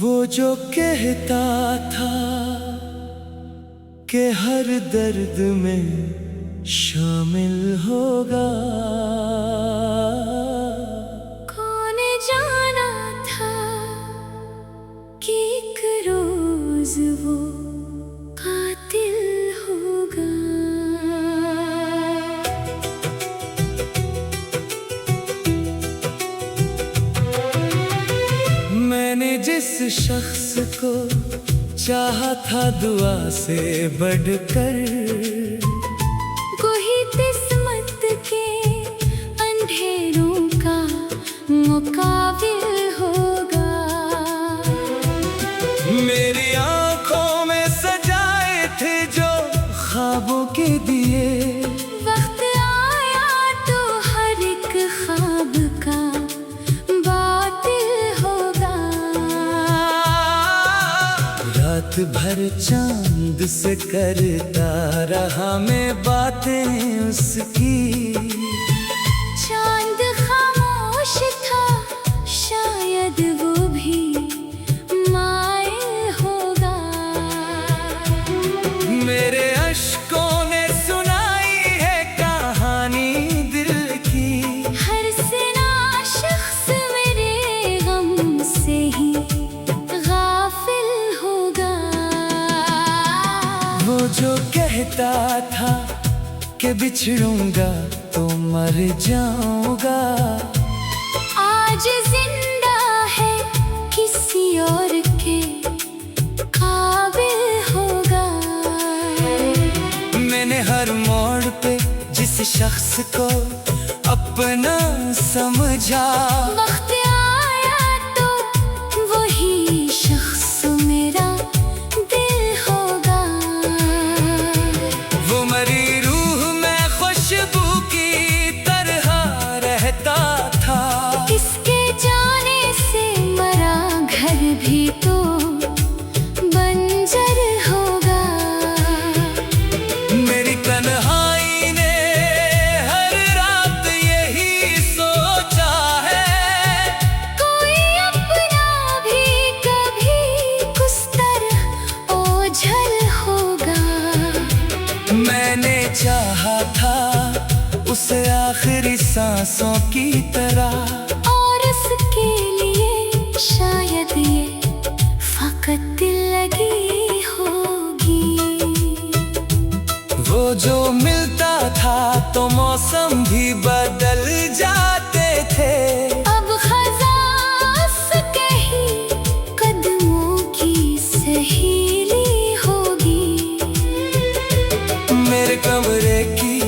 वो जो कहता था कि हर दर्द में शामिल होगा, कौन जाना था कि एक रोज वो कातिल होगा। मैंने जिस शख्स को चाहा था दुआ से बढ़कर, कोई किस्मत के अंधेरों का मुकाबिल होगा। मेरी आंखों में सजाए थे जो ख्वाबों के दिए, वक्त आया तो हर एक ख्वाब का बातिल होगा। रात भर चांद से करता रहा मैं बातें उसकी, चांद खामोश था शायद वो भी मायल होगा। मेरे अश्कों ने सुनाई है कहानी दिल की, हर सिना शख्स मेरे गम से ही गाफिल होगा। वो जो कहता था कि बिछड़ूंगा तो मर जाऊंगा, आज जिंदा है किसी और के काबिल होगा। मैंने हर मोड़ पे जिस शख्स को अपना समझा, वक्त आया तो वही शख्स मेरा दिल होगा। वो मरी रूह में खुशबू की तरह रहता था, इसके जाने से मरा घर भी तो बंजर होगा। मेरी तन्हाई ने हर रात यही सोचा है, कोई अपना भी कभी कुछ तरह ओझल होगा। मैंने चाहा था उसे आखिरी सांसों की तरह, और उसके लिए शायद ये फकत दिल लगी होगी। वो जो मिलता था तो मौसम भी बदल जाते थे, अब खज़ां उसके ही कदमों की सहेली होगी। मेरे कमरे की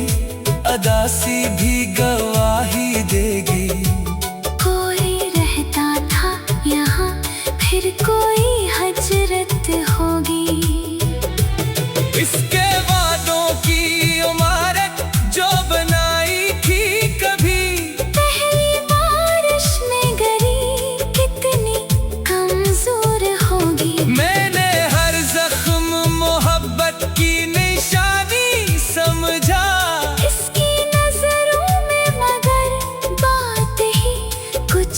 अदासी भी गवाही देगी, कोई रहता था यहाँ फिर कोई हजरत होगी। इसके वादों की इमारत जो बनाई थी कभी, पहली बारिश में गिरी कितनी कमजोर होगी। मैंने हर जख्म मोहब्बत की निशानी समझा, इसकी नजरों में मगर बात ही कुछ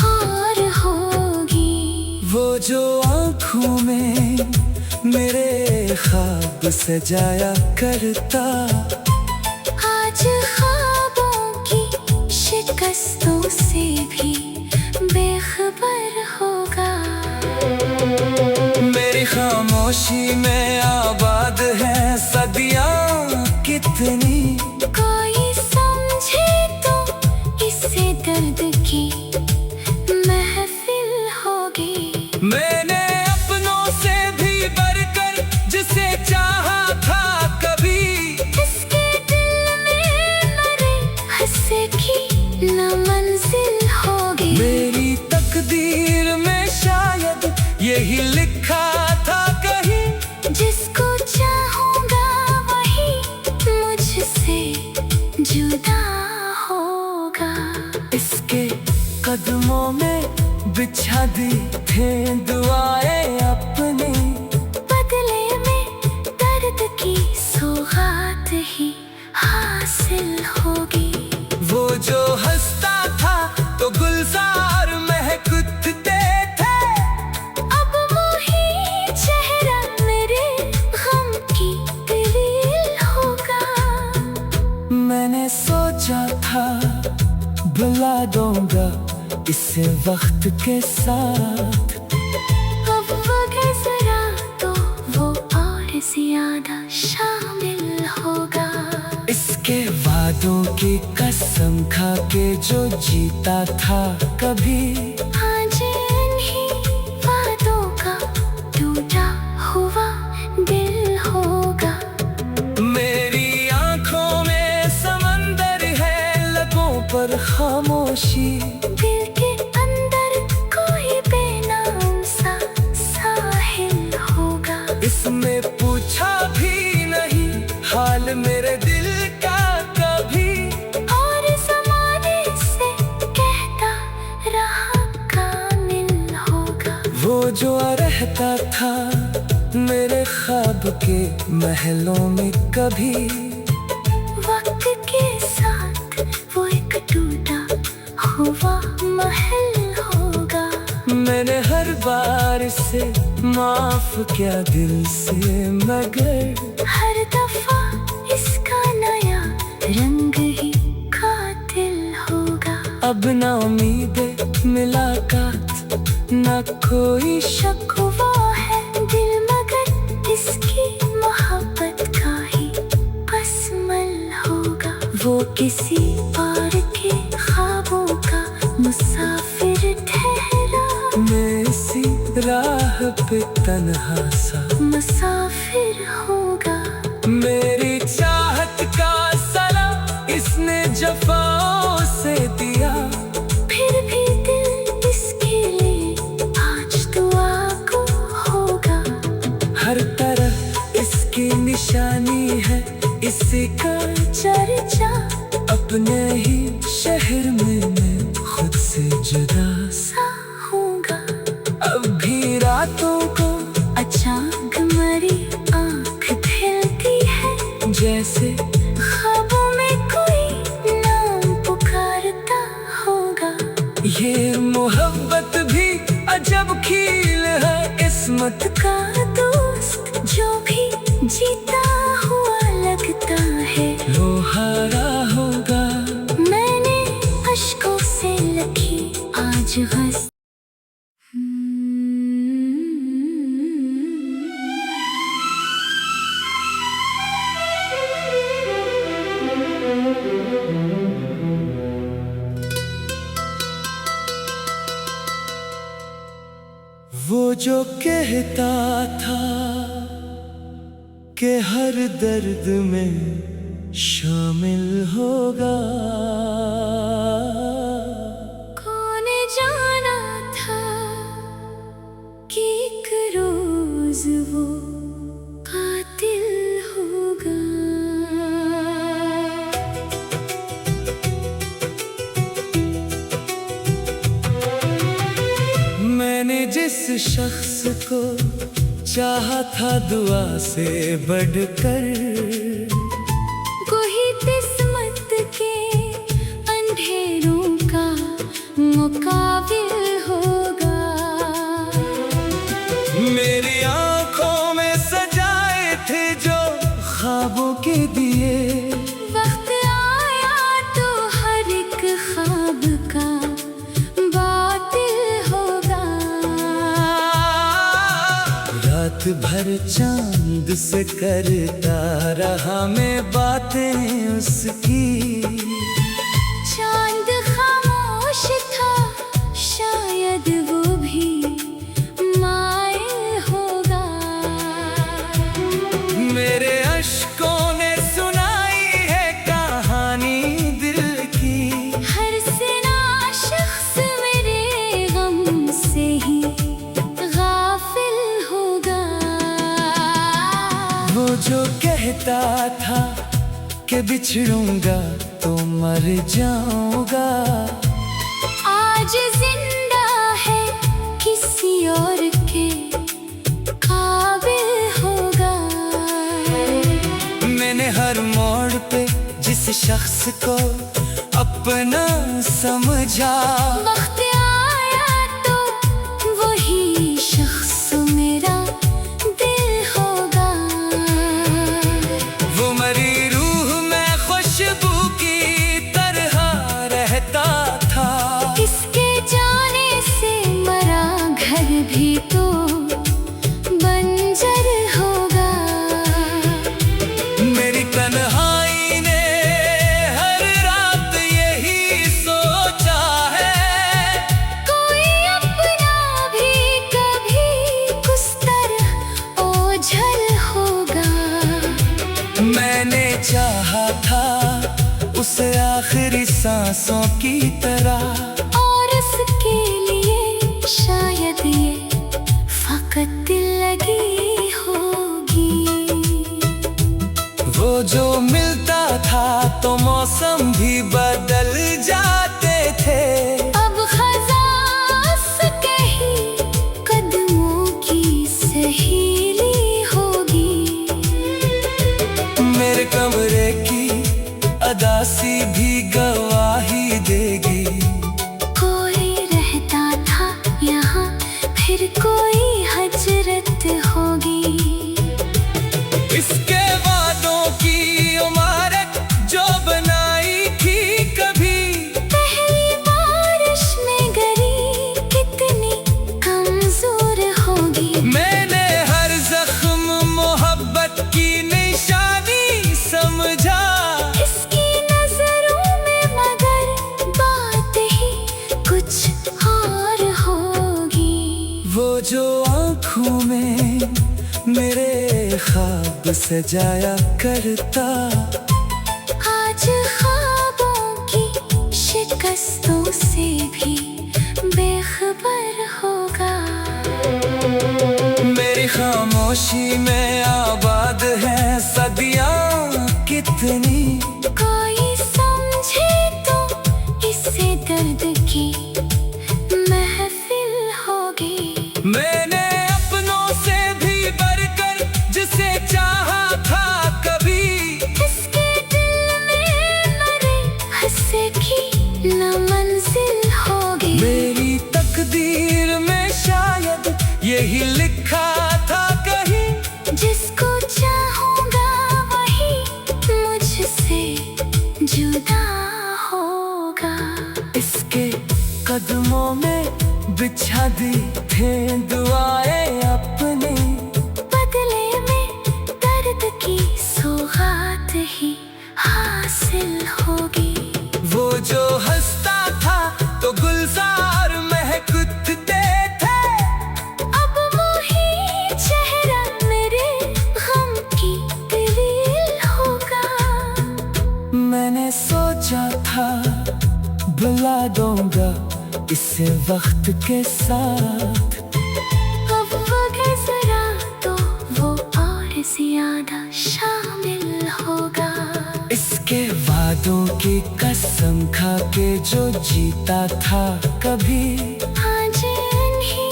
और होगी। वो जो आँखों में मेरे ख्वाब सजाया करता, आज ख्वाबों की शिकस्तों से भी बेखबर होगा। मेरी खामोशी में आबाद है सदियाँ कितनी, कोई समझे तो इससे दर्द की महफिल होगी। मैंने अपनों से भी बढ़कर जिसे चाहा था कभी, इसके दिल में मरे हंसे की न मंजिल होगी। मेरी तकदीर में शायद यही लिखा था कहीं, जिसको चाहूंगा वही मुझसे जुदा होगा। इसके कदमों में बिछा दी थे दुआएं अपनी, बदले में दर्द की सौगात ही हासिल होगी। वो जो हंसता था तो गुलजार महकते थे, अब जैसे वक्त के साथ अब वक्त जरा तो वो और ज्यादा शामिल होगा। इसके वादों की कसम खा के जो जीता था कभी, आज इन्हीं वादों का टूटा हुआ दिल होगा। मेरी आंखों में समंदर है, लबों पर खामोशी, दिल के अंदर कोई बेनाम सा साहिल होगा। इसमें पूछा भी नहीं हाल मेरे दिल का कभी, और ज़माने से कहता रहा कामिल होगा। वो जो रहता था मेरे ख्वाब के महलों में कभी, वक्त के साथ वो एक टूटा हुआ महल होगा। मैंने हर बार से माफ किया दिल से, मगर हर दफा इसका नया रंग ही कातिल होगा। अब ना उम्मीदें मुलाकात, ना कोई शक वो है दिल, मगर इसकी मोहब्बत का ही बसमल होगा। वो किसी और के ख्वाबों का मुसाफिर ठहरा, मैं इसी राह पे तन्हा सा मुसाफिर होगा। मेरी चाहत का सला इसने जफाओं से दिया, फिर भी दिल इसके लिए आज दुआ को होगा। हर तरफ इसकी निशानी है, इसी का चर्चा अपने ही शहर में मैं खुद से जुदा सा होगा। अब भी रातों को अचानक मरी आँख खिलती है, जैसे ख्वाबों में कोई नाम पुकारता होगा। ये मोहब्बत भी अजब खेल है इस्मत का दोस्त जो भी जीता हुआ लगता है, वो हारा होगा। मैंने अश्कों से लिखी आज हंस वो जो कहता था कि हर दर्द में शामिल होगा, कौन जाना था कि एक रोज वो कातिल होगा। मैंने जिस शख्स को चाहा था दुआ से बढ़कर, कोई किस्मत के अंधेरों का मुकाबिल होगा। मेरी आंखों में सजाए थे जो ख्वाबों के दिए, वक्त आया तो हर एक ख्वाब का बातिल होगा। रात भर चांद से करता रहा मैं बातें उसकी, चांद खामोश था शायद वो भी मायल होगा। मेरे अश्कों ने सुनाई है कहानी दिल की, हर सिना शख्स मेरे गम से ही गाफिल होगा। वो जो कहता था कि बिछड़ूंगा तो मर जाऊंगा, आज जिंदा है किसी और के काबिल होगा। मैंने हर मोड़ पे जिस शख्स को अपना समझा, वक्त आया तो वही शख्स मेरा दिल होगा। वो मरी रूह में खुशबू की तरह रहता था, किसके जाने भी तो बंजर होगा। मेरी तन्हाई ने हर रात यही सोचा है, कोई अपना भी कभी उस तरह ओझल होगा। मैंने चाहा था उसे आखिरी सांसों की तरह, और इसके लिए शायद ये फकत दिल लगी होगी। वो जो मिलता था तो मौसम भी बदल जाते थे। अब खजास कहीं कदमों की सहेली होगी। मेरे कमरे की अदासी भी गवाही देगी। कोई रहता था यहाँ, फिर कोई हजरत होगी। इसके वादों की इमारत जो बनाई थी कभी, पहली बारिश में गिरी कितनी कमजोर होगी। मैंने हर जख्म मोहब्बत की निशानी समझा। इसकी नजरों में मगर बात ही कुछ और होगी। वो जो आँखों में मेरे ख्वाब सजाया करता, आज ख्वाबों की शिकस्तों से भी बेखबर होगा। मेरी खामोशी में आबाद है सदियाँ कितनी। कोई समझे तो इससे दर्द की महफिल होगी। मैंने अपनों से भी बढ़कर जिसे चाहा था कभी, इसके दिल में मरे हंसे की न मंजिल होगी। मेरी तकदीर में शायद यही लिखा था कहीं, जिसको चाहूंगा वही मुझसे जुदा होगा। इसके कदमों में बिछा दी थे दुआएं अपनी, बदले में दर्द की सौगात ही हासिल होगी। वो जो हंसता था तो गुलजार महकते थे, अब वही चेहरा मेरे गम की दलील होगा। मैंने सोचा था बुला दूंगा इसे वक्त के साथ, अब वगे जरा तो वो और ज्यादा शामिल होगा। इसके वादों की कसम खा के जो जीता था कभी, आज इन्हीं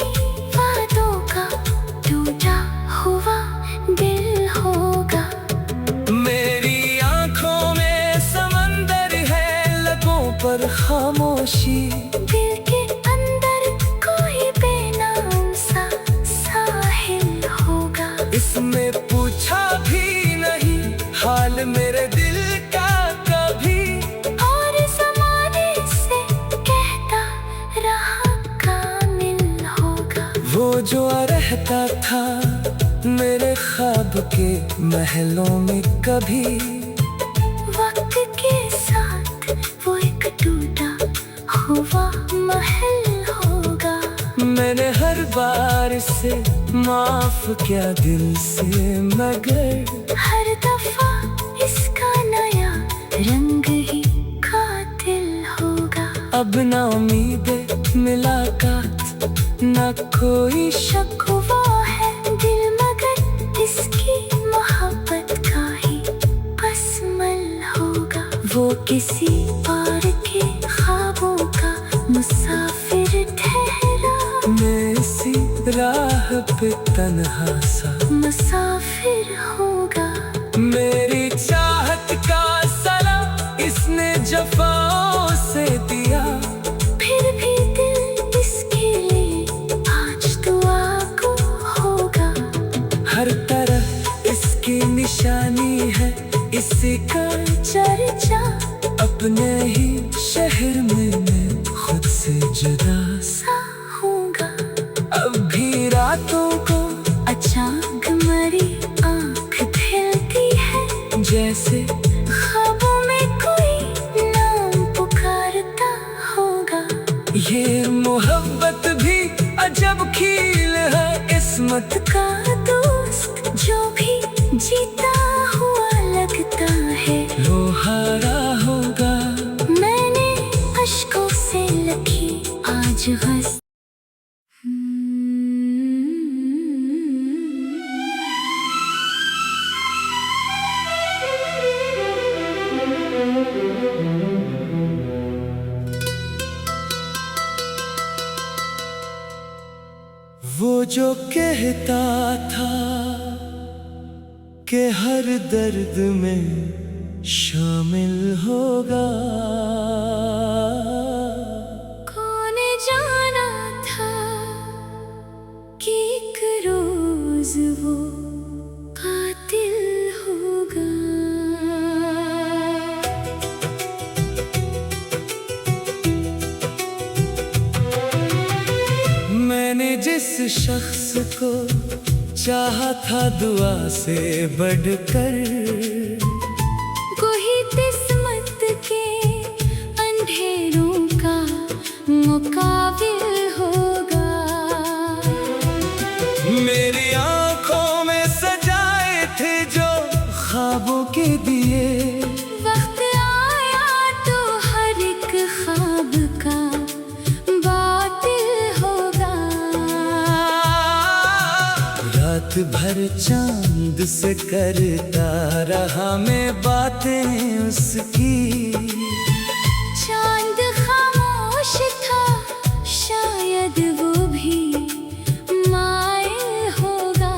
वादों का टूटा हुआ दिल होगा। मेरी आंखों में समंदर है, लबों पर खामोशी। दिल के अंदर कोई बेनाम सा साहिल होगा। इसमें पूछा भी नहीं हाल मेरे दिल का कभी, और ज़माने से कहता रहा कामिल होगा। वो जो रहता था मेरे ख्वाब के महलों में कभी, वक्त के साथ वो एक टूटा हुआ महल होगा। मैंने हर बार से माफ किया दिल से, मगर हर दफा इसका नया रंग ही कातिल होगा। अब ना उम्मीद मुलाकात ना कोई शकवा है दिल मगर इसकी मोहब्बत का ही बसमल होगा। वो किसी और के ख्वाबों का मुसाफिर ठहरा, मैं इसी राह पे तन्हा सा मुसाफिर होगा। मेरी चाहत का सलाम इसने जफाओं से दिया, फिर भी दिल इसके लिए आज दुआ को होगा। हर तरफ इसकी निशानी है इसी का चर्चा अपने ही शहर में मैं खुद से जुदा सा होगा। अब भी बातों को अचानक मेरी आँख खिलती है, जैसे ख्वाबों में कोई नाम पुकारता होगा। ये मोहब्बत भी अजब खेल है किस्मत का दोस्त जो भी जीता हुआ लगता है, वो हारा होगा। मैंने अश्कों से लिखी आज गज़ल। वो जो कहता था कि हर दर्द में शामिल होगा, कौन जाना था कि एक रोज वो कातिल होगा। मैंने जिस शख्स को चाहा था दुआ से बढ़कर, कोई किस्मत के अंधेरों का मुकाबिल होगा। मेरी आंखों में सजाए थे जो ख्वाबों के दिए, वक्त आया तो हर एक ख्वाब का बातिल होगा। रात भर चांद से करता रहा मैं बातें उसकी, चांद खामोश था शायद वो भी मायल होगा।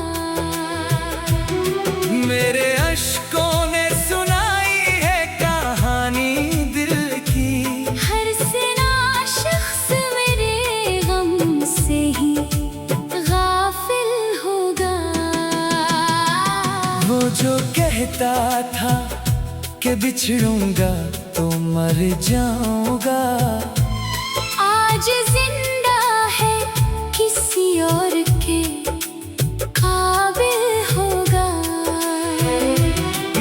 मेरे अश्कों ने सुनाई है कहानी दिल की, हर सिना शख्स मेरे गम से ही गाफिल होगा। वो जो कहता था कि बिछड़ूंगा तो मर जाऊंगा, आज जिंदा है किसी और के काबिल होगा।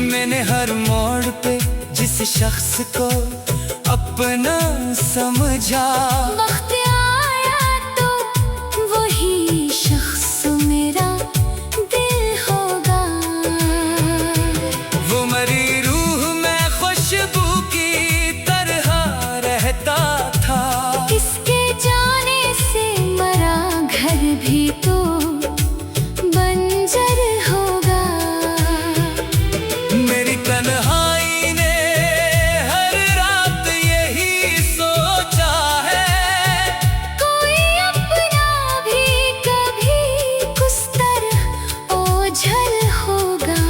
मैंने हर मोड़ पे जिस शख्स को अपना समझा, वक्त आया तो वही शख्स मेरा दिल होगा। वो मरी रूह में खुशबू की तरह रहता था, इसके जाने से मरा घर भी तो बंजर होगा। मेरी तन्हाई ने हर रात यही सोचा है, कोई अपना भी कभी कुछ तरह ओझल होगा।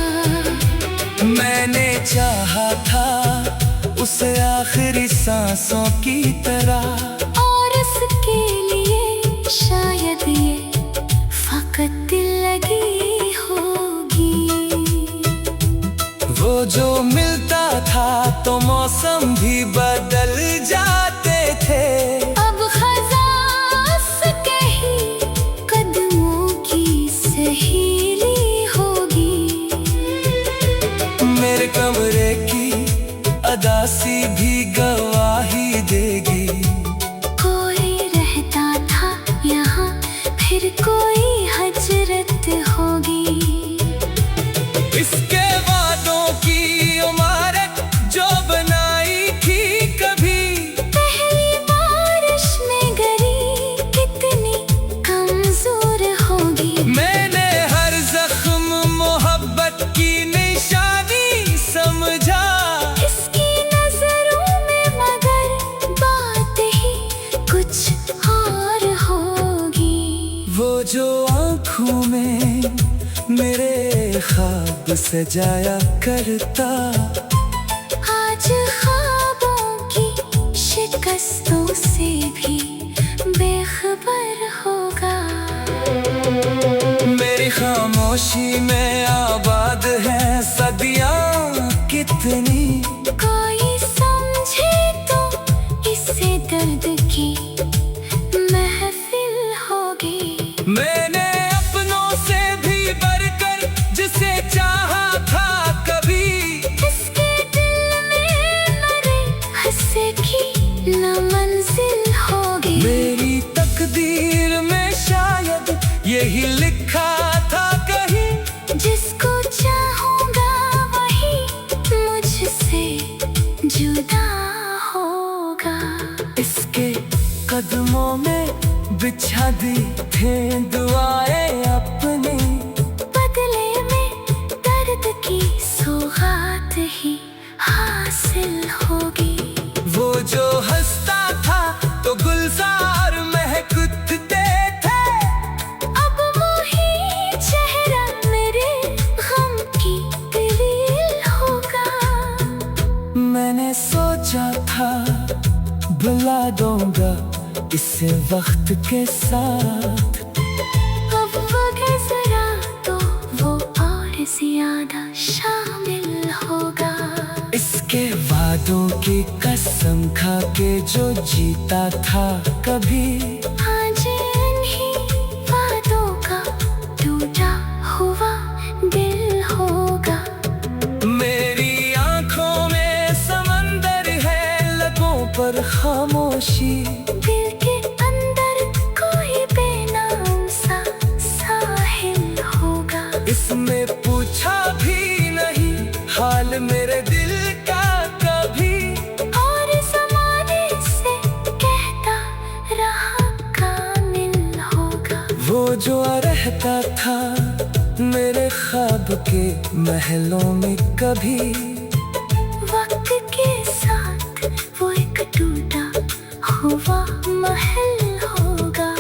मैंने चाहा था उसे आखिरी सांसों की तरह, और उसके लिए शायद ये फकत दिल लगी होगी। वो जो मिलता था तो मौसम भी बदल जाते थे, अब खजास कहीं कदमों की सहेली होगी। मेरे कमरे की अदासी भी गवाही देगी, कोई रहता था यहाँ फिर कोई हजरत होगी। इसके वादों की इमारत जो बनाई थी कभी, पहली बारिश में गिरी कितनी कमजोर होगी। मैंने हर जख्म मोहब्बत की निशानी समझा, इसकी नजरों में मगर बात ही कुछ और होगी। वो जो आँखों में मेरे ख्वाब सजाया करता, आज ख्वाबों की शिकस्तों से भी बेखबर होगा। मेरी खामोशी में आबाद है सदियाँ कितनी, कोई समझे तो इससे दर्द की महफिल होगी। मैंने यही लिखा था कहीं, जिसको चाहूंगा वही मुझसे जुदा होगा। इसके कदमों में बिछा दी थे दुआएं अपनी, बदले में दर्द की सौगात ही हासिल होगी। वो जो हंसता था तो गुलजार महकते थे, अब वही चेहरा मेरे गम की दलील होगा। मैंने सोचा था बुला दूंगा इसे वक्त के साथ, अब वक्त जरा तो वो और ज्यादा शामिल होगा। इसके वादों की कसम खा के जो जीता था कभी, आज इन्हीं वादों का टूटा हुआ दिल होगा। मेरी आंखों में समंदर है, लबों पर खामोशी, दिल के अंदर कोई बेनाम सा साहिल होगा। इसमें पूछा भी नहीं हाल मेरे दिल का कभी, और ज़माने से कहता रहा कामिल होगा। वो जो रहता था मेरे ख्वाब के महलों में कभी, वक्त के साथ वो एक टूटा हुआ महल होगा।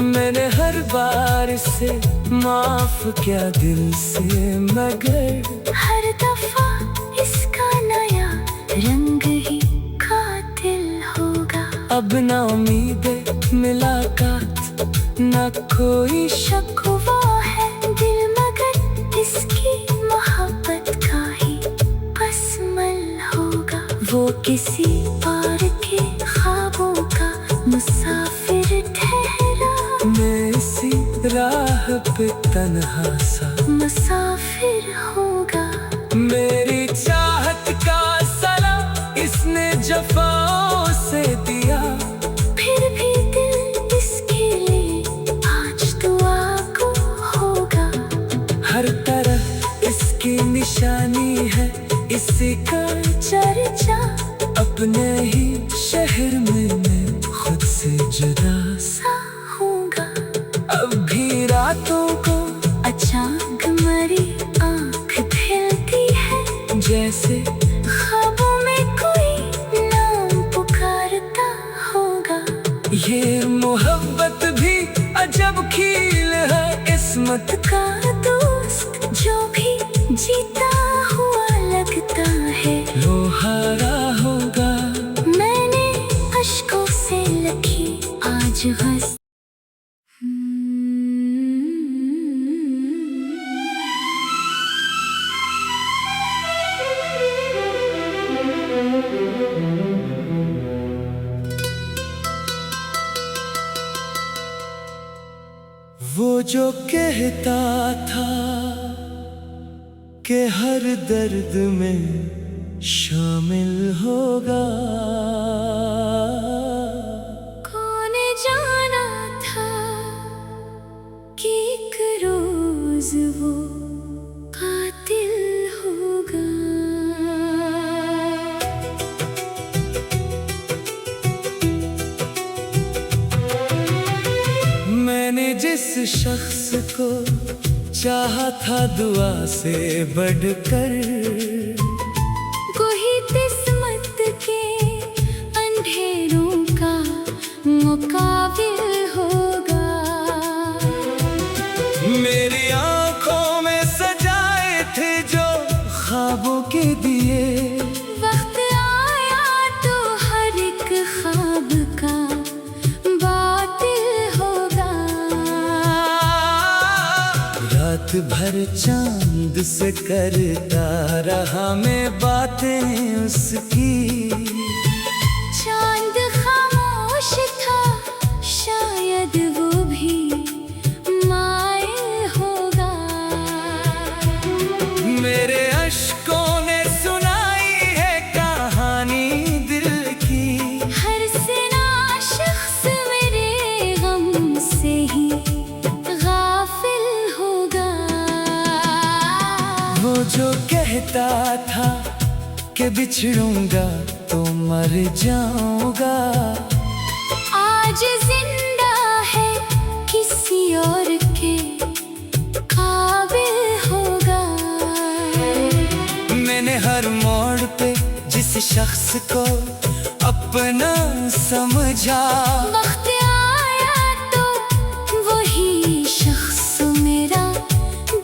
मैंने हर बार से माफ किया दिल से, मगर हर दफा इसका नया रंग ही कातिल होगा। अब ना उम्मीद मुलाकात ना कोई शक वो है दिल, मगर इसकी मोहब्बत का ही बसमल होगा। वो किसी पार के ख्वाबों का मुसाफिर ठहरा, मैं इसी राह पे तन्हा सा मुसाफिर होगा। मेरी चाहत का सलाम इसने जफाओं से दिया, फिर भी दिल इसके लिए आज दुआ को होगा। हर तरफ इसकी निशानी है, इसी का चर्चा अपने ही शहर में मैं खुद से जुदा सा होगा। अब भी रातों को अचानक मरी आँख खिलती है, जैसे ख्वाबों में कोई नाम पुकारता होगा। ये मोहब्बत भी अजब खील है किस्मत का दोस्त जो भी जीता हुआ लगता है, वो हारा होगा। मैंने अश्कों से लिखी आज गज़ल। वो जो कहता था कि हर दर्द में शामिल होगा, कौन जाना था कि एक रोज वो कातिल होगा। मैंने जिस शख्स को चाहा था दुआ से बढ़कर, कोई किस्मत के अंधेरों का मुकाबिल होगा। मेरी आंखों में सजाए थे जो ख्वाबों के दिए, वक्त आया तो हर एक ख्वाब का बातिल होगा। रात भर चांद से करता रहा मैं बातें उसकी, चांद खामोश था शायद वो भी मायल होगा। मेरे अश्कों ने सुनाई है कहानी दिल की, हर सिना शख्स मेरे गम से ही गाफिल जो कहता था कि बिछड़ूंगा तो मर जाऊंगा, आज जिंदा है किसी और के काबिल होगा। मैंने हर मोड़ पे जिस शख्स को अपना समझा, वक्त आया तो वही शख्स मेरा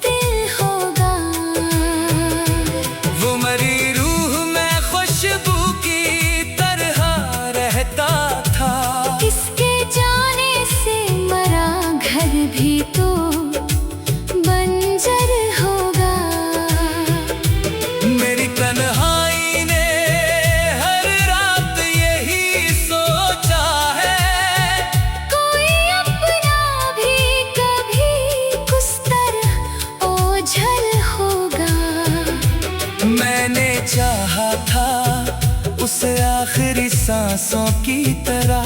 दिल होगा। वो मरी रूह में खुशबू की तरह रहता था, किसके जाने से मरा घर भी तो बंजर होगा। मेरी तन्हाई ने हर रात यही सोचा है, कोई अपना भी कभी कुछ तरह ओझल होगा। मैंने चाहा था उसे आखिरी सांसों की तरह,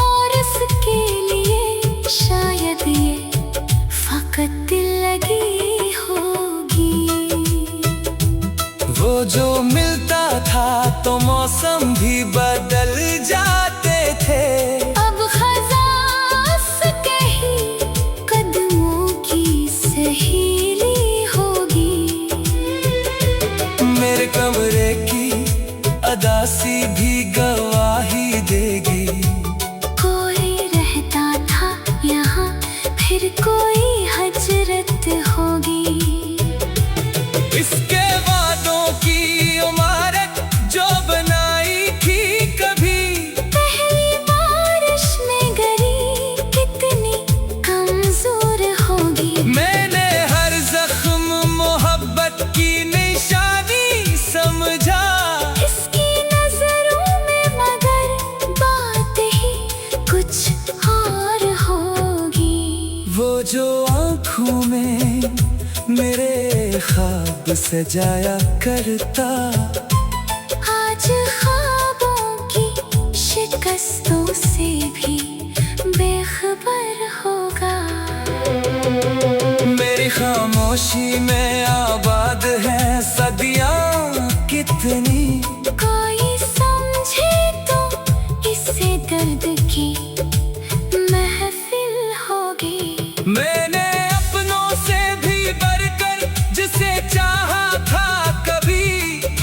और इसके लिए शायद ये फकत दिल लगी होगी। वो जो मिलता था तो मौसम भी बदल जाते थे, अब खजास कहीं कदमों की सहेली होगी। मेरे कमरे की अदासी भी गवाही देगी, कोई रहता था यहाँ फिर कोई हजरत होगी। इसके वादों की इमारत जो बनाई थी कभी, पहली बारिश में गिरी कितनी कमजोर होगी। मैंने हर जख्म मोहब्बत की निशानी समझा, इसकी नजरों में मगर बात ही कुछ और होगी। वो जो आँखों में मेरे ख्वाब सजाया करता, आज ख्वाबों की शिकस्तों से भी बेखबर होगा। मेरी खामोशी में आबाद है सदियाँ कितनी, कोई समझे तो इससे दर्द की महफिल होगी। मैंने अपनों से भी बढ़कर जिसे चाहा था कभी,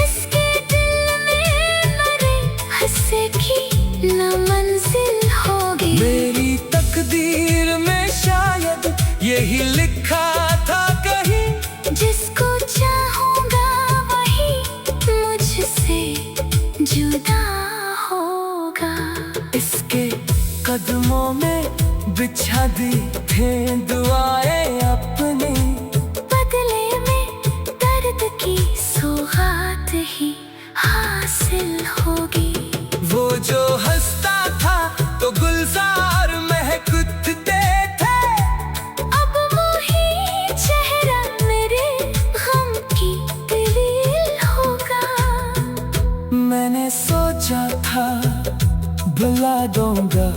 इसके दिल में मरे हंसे की न मंजिल होगी। मेरी तकदीर में शायद यही लिखा था कहीं, जिसको चाहूंगा वही मुझसे जुदा होगा। इसके कदमों में बिछा दी थे दुआएं अपनी, बदले में दर्द की सौगात ही हासिल होगी। वो जो हंसता था तो गुलजार महकते थे, अब वही चेहरा मेरे गम की दलील होगा। मैंने सोचा था भुला दूंगा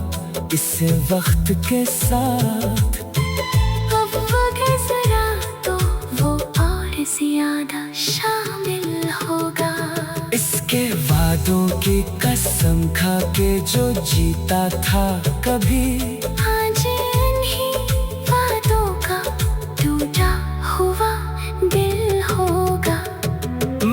इसे वक्त के साथ, अब वो गुजरा तो वो और ज्यादा शामिल होगा। इसके वादों की कसम खा के जो जीता था कभी, आज इन्हीं वादों का टूटा हुआ दिल होगा।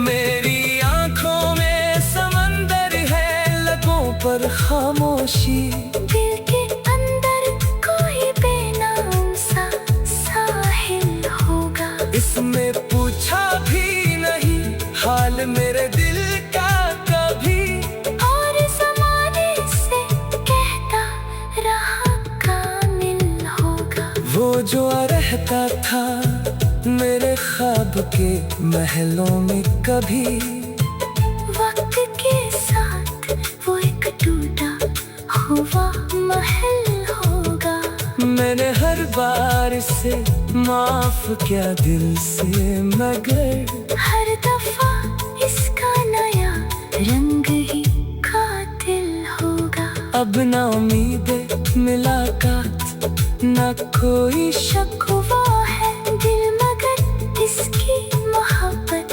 मेरी आंखों में समंदर है, लगों पर खामोशी, दिल के अंदर कोई बेनाम सा साहिल होगा। इसमें पूछा भी नहीं हाल मेरे दिल का कभी, और ज़माने से कहता रहा कामिल होगा। वो जो रहता था मेरे ख्वाब के महलों में कभी, वक्त के साथ वो एक टूटा हुआ महल होगा। मैंने हर बार से माफ किया दिल से, मगर हर दफा इसका नया रंग ही कातिल होगा। अब ना उम्मीद मुलाकात ना कोई शक हुआ है दिल मगर इसकी मोहब्बत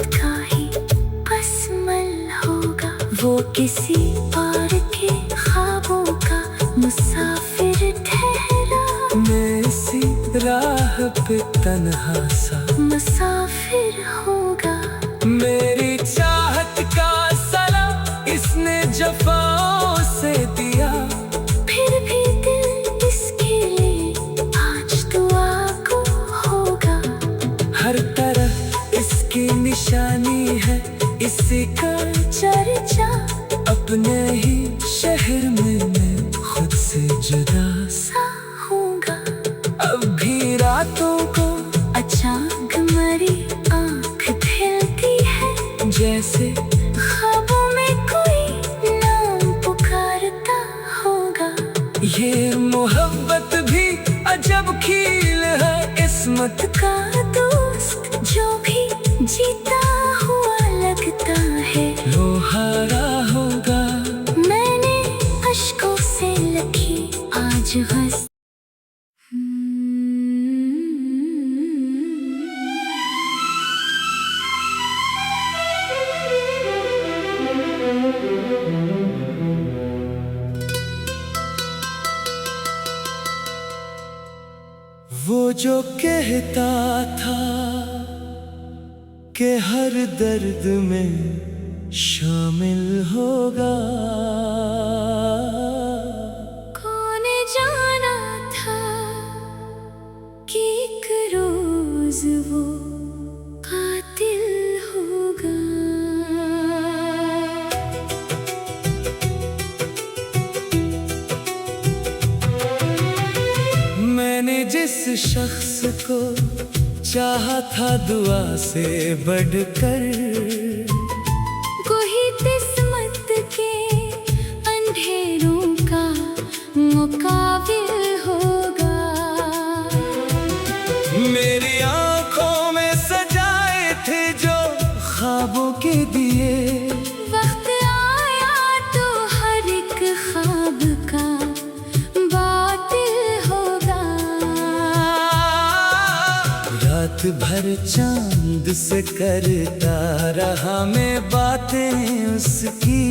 किसी और के ख्वाबों का मुसाफिर ठहरा। मैं इसी राह पे तन्हा सा मुसाफिर होगा। मेरी चाहत का सला इसने जफाओं से दिया। फिर भी दिल इसके लिए आज दुआ को होगा। हर तरफ इसकी निशानी है, इसी का चर्चा। अपने ही शहर में मैं खुद से जुदा सा होगा। अब भी रातों को अचानक मेरी आँख खिलती है। जैसे ख्वाबों में कोई नाम पुकारता होगा। ये मोहब्बत भी अजब खेल है किस्मत का दोस्त जो भी जीता हुआ लगता है वो हारा होगा। मैंने अश्कों से लिखी आज हंस। वो जो कहता था कि हर दर्द में शामिल होगा, कौन जाना था कि एक रोज वो कातिल होगा। मैंने जिस शख्स को चाहा था दुआ से बढ़कर, कोई किस्मत के अंधेरों का मुकाबिल होगा। मेरी आंखों में सजाए थे जो ख्वाबों के दिए, वक्त आया तो हर एक ख्वाब का बातिल होगा। रात भर चांद से करता रहा मैं बातें उसकी।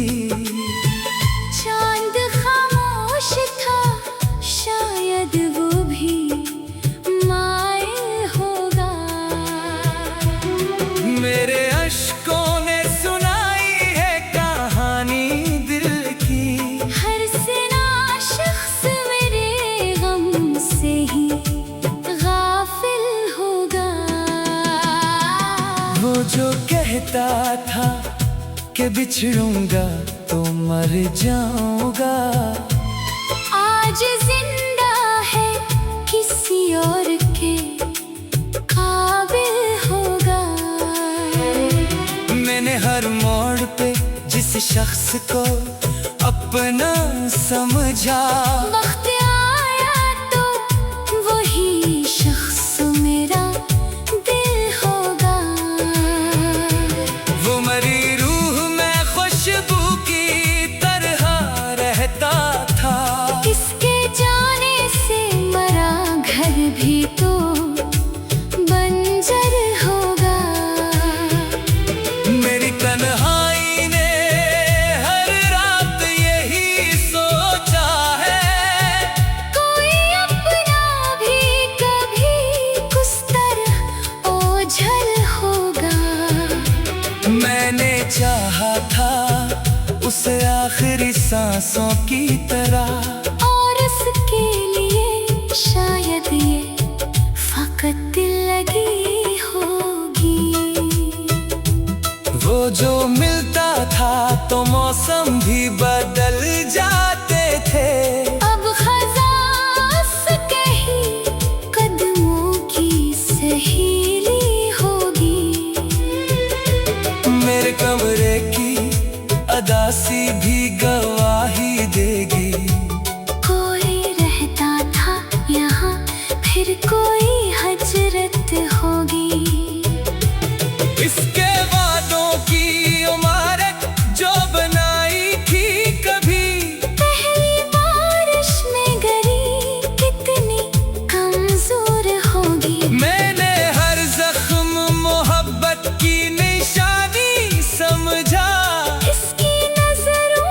चांद खामोश था शायद वो भी मायल होगा। मेरे अश्कों ने सुनाई है कहानी दिल की। हर सिना शख्स मेरे गम से ही गाफिल होगा। वो जो कहता था कि बिछड़ूंगा तो मर जाऊंगा, आज जिंदा है किसी और के काबिल होगा। मैंने हर मोड़ पे जिस शख्स को अपना समझा, वक्त आया तो वही शख्स मेरा दिल होगा। वो मरी रूह में खुशबू की तरह रहता था। इसके जाने से मरा घर भी तो बंजर होगा। मेरी तन्हाई ने हर रात यही सोचा है, कोई अपना भी कभी कुछ तरह ओझल होगा। मैंने चाहा था उसे आखिरी सांसों की तरह, और उसके लिए शायद ये फकत दिल लगी होगी। वो जो मिलता था तो मौसम भी बदल जाते थे। अब खजास कहीं कदमों की सहेली होगी। मेरे कमरे की अदासी भी गवाही देगी। कोई रहता था यहाँ फिर कोई हजरत होगी। इसके वादों की इमारत जो बनाई थी कभी, पहली बारिश में गिरी कितनी कमजोर होगी। मैंने हर जख्म मोहब्बत की निशानी समझा। इसकी नजरों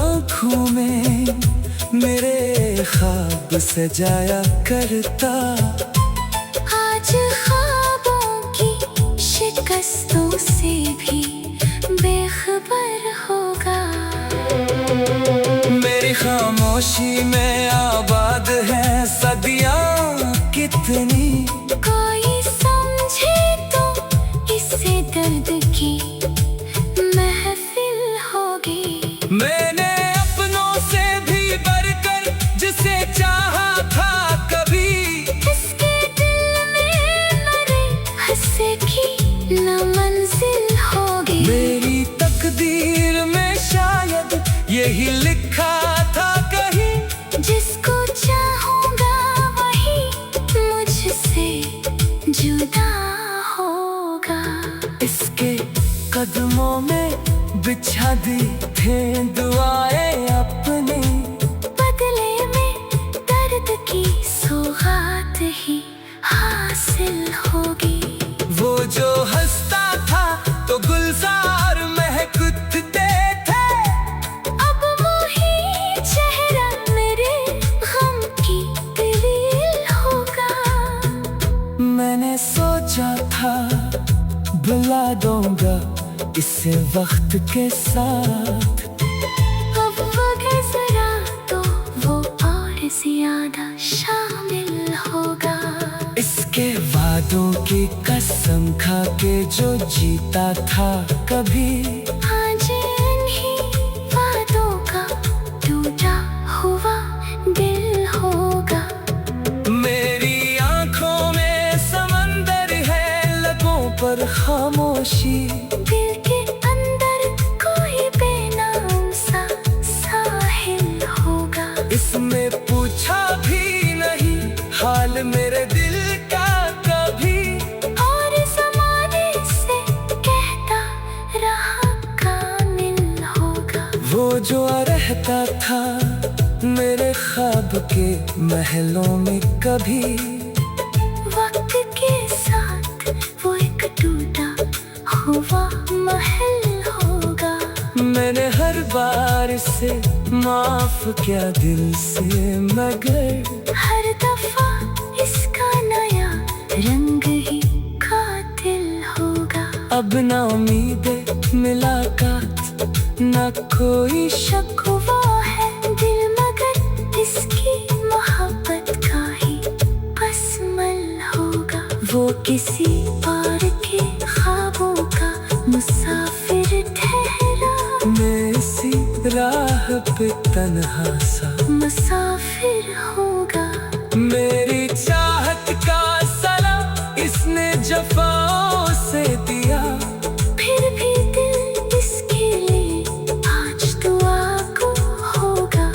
आँखों में मेरे ख्वाब सजाया करता। आज ख्वाबों की शिकस्तों से भी बेखबर होगा। मेरी खामोशी में आबाद है सदियाँ कितनी। कोई समझे तो इससे दर्द की महफिल होगी। मैंने अपनों से भी बढ़कर जिसे चाहा था कभी, इसके दिल में मरे हंसे की न मंजिल होगी। मेरी तकदीर में शायद यही लिखा था कहीं, जिसको चाहूंगा वही मुझसे जुदा होगा। इसके कदमों में बिछा दी थे दुआएं अपनी। बदले में दर्द की सौगात ही हासिल होगी। वो जो हंसता था तो गुलजार महकते थे, अब वही चेहरा मेरे गम की दलील होगा। मैंने सोचा था भुला दूंगा इसे वक्त के साथ। अब वक्त जरा तो वो और ज्यादा शामिल होगा। इसके वादों की कसम खा के जो जीता था कभी, आज इन्हीं वादों का टूटा हुआ दिल होगा। मेरी आंखों में समंदर है, लबों पर खामोशी। दिल के अंदर कोई बेनाम सा साहिल होगा। इसमें पूछा भी नहीं हाल मेरे दिल का कभी, और ज़माने से कहता रहा कामिल होगा। वो जो रहता था मेरे ख्वाब के महलों में कभी, वक्त के साथ वो एक टूटा हुआ महल होगा। मैंने हर बार से माफ किया दिल से, मगर हर दफा इसका नया रंग ही कातिल होगा। अब ना उम्मीद मुलाकात ना कोई शक। वो है दिल मगर इसकी मोहब्बत का ही बसमल होगा। वो किसी और के ख्वाबों का मुसाफिर ठहरा। मैं इसी राह पे तन्हा सा मुसाफिर होगा। मेरी चाहत का सलाम इसने जफाओं से दिया। फिर भी दिल इसके लिए आज दुआ को होगा।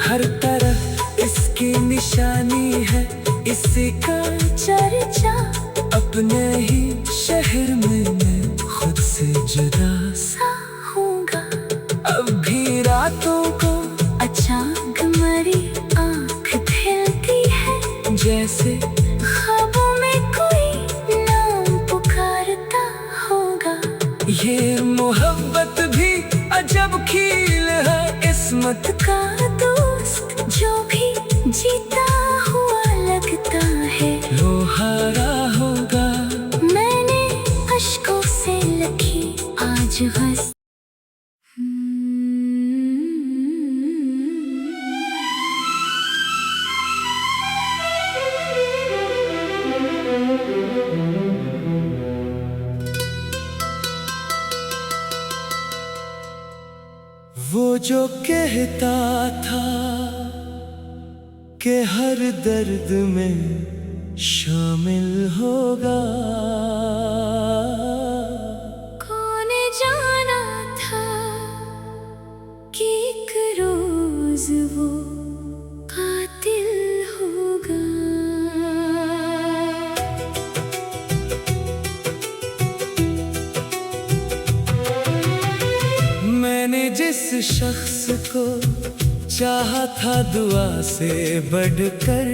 हर तरफ इसकी निशानी है, इसी का चर्चा अपने ही शहर में मैं खुद से जुदा सा होगा। अब भी रातों को अचानक मरी आँख खिलती है, जैसे ख्वाबों में कोई नाम पुकारता होगा। ये मोहब्बत भी अजब खेल है इस्मत का दोस्त जो भी जीता हुआ लगता है, वो हारा होगा। मैंने अश्कों से लिखी आज हंस। वो जो कहता था कि हर दर्द में शामिल होगा, कौन जाना था कि एक रोज वो कातिल होगा। मैंने जिस शख्स को चाहा था दुआ से बढ़कर,